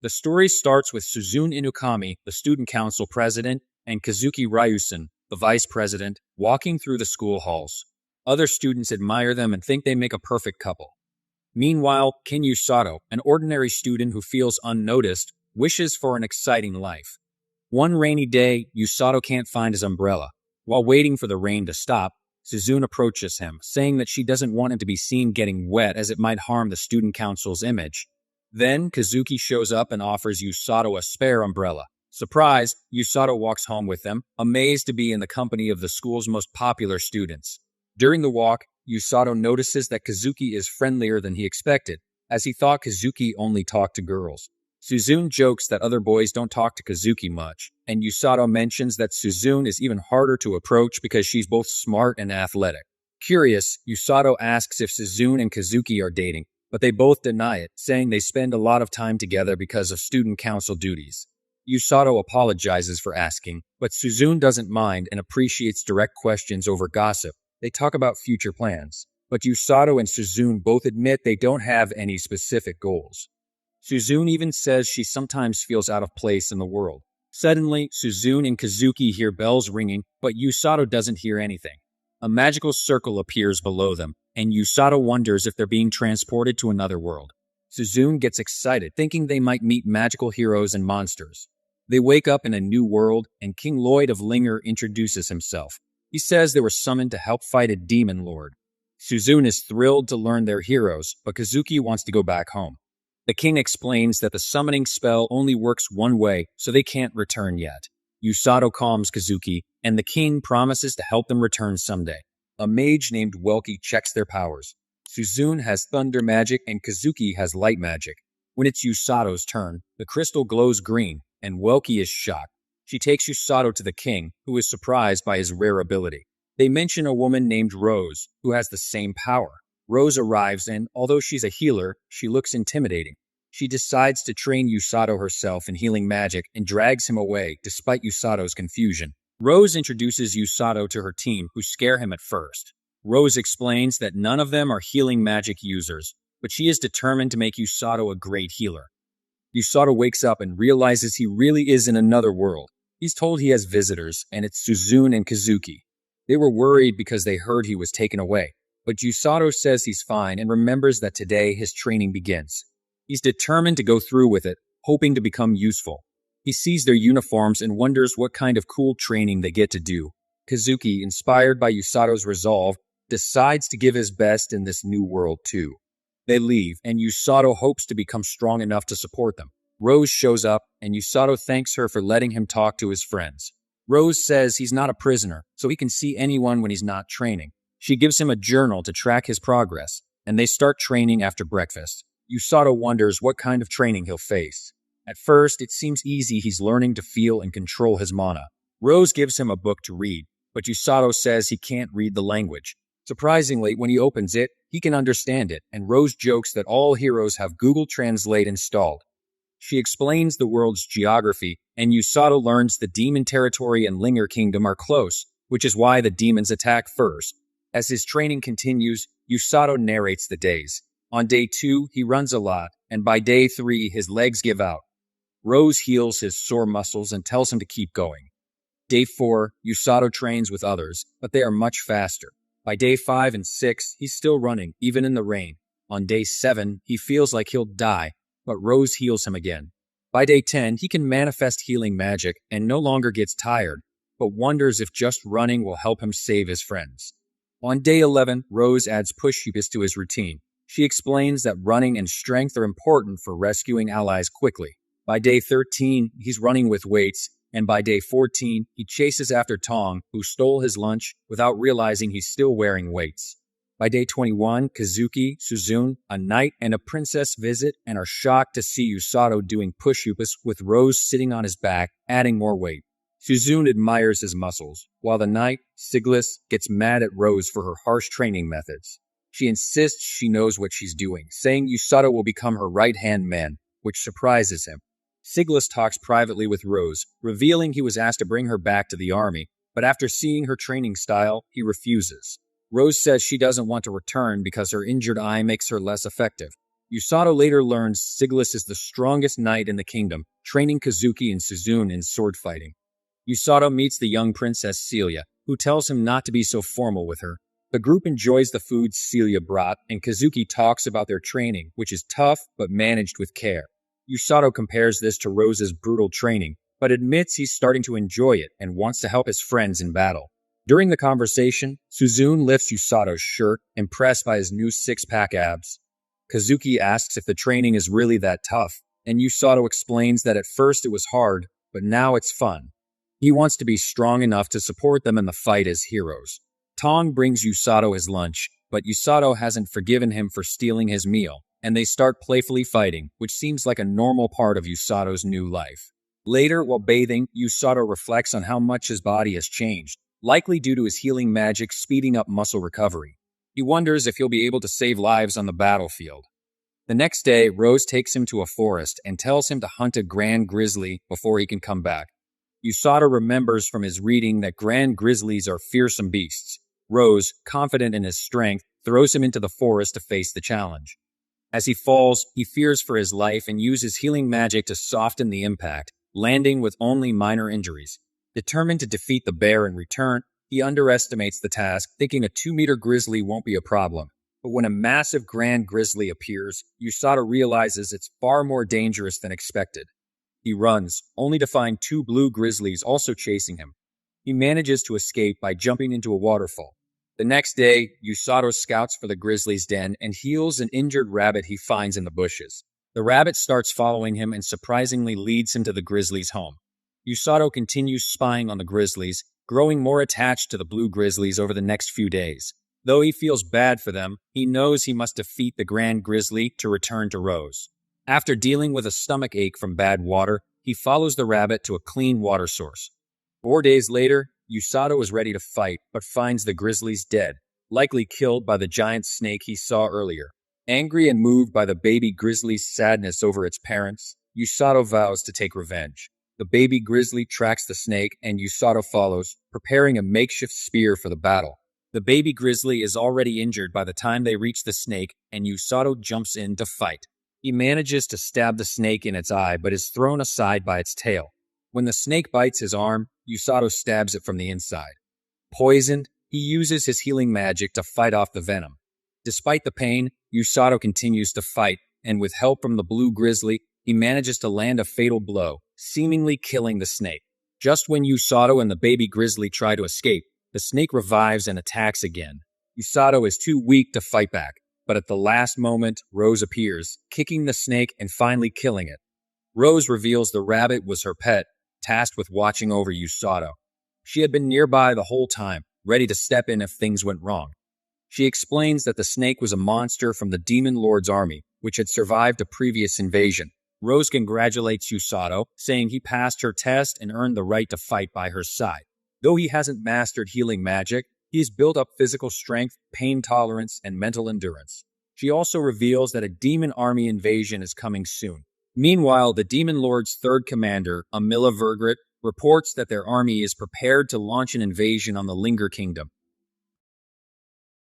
The story starts with Suzune Inukami, the student council president, and Kazuki Ryusen, the vice president, walking through the school halls. Other students admire them and think they make a perfect couple. Meanwhile, Kin Usado, an ordinary student who feels unnoticed, wishes for an exciting life. One rainy day, Usado can't find his umbrella. While waiting for the rain to stop, Suzune approaches him, saying that she doesn't want him to be seen getting wet as it might harm the student council's image. Then, Kazuki shows up and offers Usado a spare umbrella. Surprised, Usado walks home with them, amazed to be in the company of the school's most popular students. During the walk, Usado notices that Kazuki is friendlier than he expected, as he thought Kazuki only talked to girls. Suzune jokes that other boys don't talk to Kazuki much, and Usado mentions that Suzune is even harder to approach because she's both smart and athletic. Curious, Usado asks if Suzune and Kazuki are dating, but they both deny it, saying they spend a lot of time together because of student council duties. Usado apologizes for asking, but Suzune doesn't mind and appreciates direct questions over gossip. They talk about future plans, but Usado and Suzune both admit they don't have any specific goals. Suzune even says she sometimes feels out of place in the world. Suddenly, Suzune and Kazuki hear bells ringing, but Usado doesn't hear anything. A magical circle appears below them, and Usado wonders if they're being transported to another world. Suzune gets excited, thinking they might meet magical heroes and monsters. They wake up in a new world, and King Lloyd of Linger introduces himself. He says they were summoned to help fight a demon lord. Suzune is thrilled to learn they're heroes, but Kazuki wants to go back home. The king explains that the summoning spell only works one way, so they can't return yet. Usado calms Kazuki, and the king promises to help them return someday. A mage named Welky checks their powers. Suzune has thunder magic and Kazuki has light magic. When it's Usado's turn, the crystal glows green, and Welky is shocked. She takes Usado to the king, who is surprised by his rare ability. They mention a woman named Rose, who has the same power. Rose arrives and, although she's a healer, she looks intimidating. She decides to train Usado herself in healing magic and drags him away, despite Usado's confusion. Rose introduces Usado to her team, who scare him at first. Rose explains that none of them are healing magic users, but she is determined to make Usado a great healer. Usado wakes up and realizes he really is in another world. He's told he has visitors, and it's Suzune and Kazuki. They were worried because they heard he was taken away, but Usado says he's fine and remembers that today his training begins. He's determined to go through with it, hoping to become useful. He sees their uniforms and wonders what kind of cool training they get to do. Kazuki, inspired by Usado's resolve, decides to give his best in this new world too. They leave, and Usado hopes to become strong enough to support them. Rose shows up, and Usado thanks her for letting him talk to his friends. Rose says he's not a prisoner, so he can see anyone when he's not training. She gives him a journal to track his progress, and they start training after breakfast. Usado wonders what kind of training he'll face. At first, it seems easy he's learning to feel and control his mana. Rose gives him a book to read, but Usado says he can't read the language. Surprisingly, when he opens it, he can understand it, and Rose jokes that all heroes have Google Translate installed. She explains the world's geography, and Usado learns the demon territory and Linger Kingdom are close, which is why the demons attack first. As his training continues, Usado narrates the days. On day 2, he runs a lot, and by day 3, his legs give out. Rose heals his sore muscles and tells him to keep going. Day 4, Usado trains with others, but they are much faster. By day 5 and 6, he's still running, even in the rain. On day 7, he feels like he'll die, but Rose heals him again. By day 10, he can manifest healing magic and no longer gets tired, but wonders if just running will help him save his friends. On day 11, Rose adds push-ups to his routine. She explains that running and strength are important for rescuing allies quickly. By day 13, he's running with weights, and by day 14, he chases after Tong, who stole his lunch, without realizing he's still wearing weights. By day 21, Kazuki, Suzune, a knight, and a princess visit and are shocked to see Usado doing push-ups with Rose sitting on his back, adding more weight. Suzune admires his muscles, while the knight, Siglis, gets mad at Rose for her harsh training methods. She insists she knows what she's doing, saying Usado will become her right-hand man, which surprises him. Siglis talks privately with Rose, revealing he was asked to bring her back to the army, but after seeing her training style, he refuses. Rose says she doesn't want to return because her injured eye makes her less effective. Usado later learns Sigilus is the strongest knight in the kingdom, training Kazuki and Suzune in sword fighting. Usado meets the young princess Celia, who tells him not to be so formal with her. The group enjoys the food Celia brought, and Kazuki talks about their training, which is tough but managed with care. Usado compares this to Rose's brutal training, but admits he's starting to enjoy it and wants to help his friends in battle. During the conversation, Suzune lifts Usado's shirt, impressed by his new six-pack abs. Kazuki asks if the training is really that tough, and Usado explains that at first it was hard, but now it's fun. He wants to be strong enough to support them in the fight as heroes. Tong brings Usado his lunch, but Usado hasn't forgiven him for stealing his meal, and they start playfully fighting, which seems like a normal part of Usado's new life. Later, while bathing, Usado reflects on how much his body has changed, likely due to his healing magic speeding up muscle recovery. He wonders if he'll be able to save lives on the battlefield. The next day, Rose takes him to a forest and tells him to hunt a grand grizzly before he can come back. Usado remembers from his reading that grand grizzlies are fearsome beasts. Rose, confident in his strength, throws him into the forest to face the challenge. As he falls, he fears for his life and uses healing magic to soften the impact, landing with only minor injuries. Determined to defeat the bear in return, he underestimates the task, thinking a 2-meter grizzly won't be a problem. But when a massive grand grizzly appears, Usado realizes it's far more dangerous than expected. He runs, only to find 2 blue grizzlies also chasing him. He manages to escape by jumping into a waterfall. The next day, Usado scouts for the grizzly's den and heals an injured rabbit he finds in the bushes. The rabbit starts following him and surprisingly leads him to the grizzly's home. Usado continues spying on the grizzlies, growing more attached to the blue grizzlies over the next few days. Though he feels bad for them, he knows he must defeat the grand grizzly to return to Rose. After dealing with a stomach ache from bad water, he follows the rabbit to a clean water source. 4 days later, Usado is ready to fight, but finds the grizzlies dead, likely killed by the giant snake he saw earlier. Angry and moved by the baby grizzly's sadness over its parents, Usado vows to take revenge. The baby grizzly tracks the snake, and Usado follows, preparing a makeshift spear for the battle. The baby grizzly is already injured by the time they reach the snake, and Usado jumps in to fight. He manages to stab the snake in its eye, but is thrown aside by its tail. When the snake bites his arm, Usado stabs it from the inside. Poisoned, he uses his healing magic to fight off the venom. Despite the pain, Usado continues to fight, and with help from the blue grizzly, he manages to land a fatal blow, seemingly killing the snake. Just when Usado and the baby grizzly try to escape, the snake revives and attacks again. Usado is too weak to fight back, but at the last moment, Rose appears, kicking the snake and finally killing it. Rose reveals the rabbit was her pet, tasked with watching over Usado. She had been nearby the whole time, ready to step in if things went wrong. She explains that the snake was a monster from the Demon Lord's army, which had survived a previous invasion. Rose congratulates Usado, saying he passed her test and earned the right to fight by her side. Though he hasn't mastered healing magic, he has built up physical strength, pain tolerance, and mental endurance. She also reveals that a demon army invasion is coming soon. Meanwhile, the Demon Lord's third commander, Amila Vergrit, reports that their army is prepared to launch an invasion on the Linger Kingdom.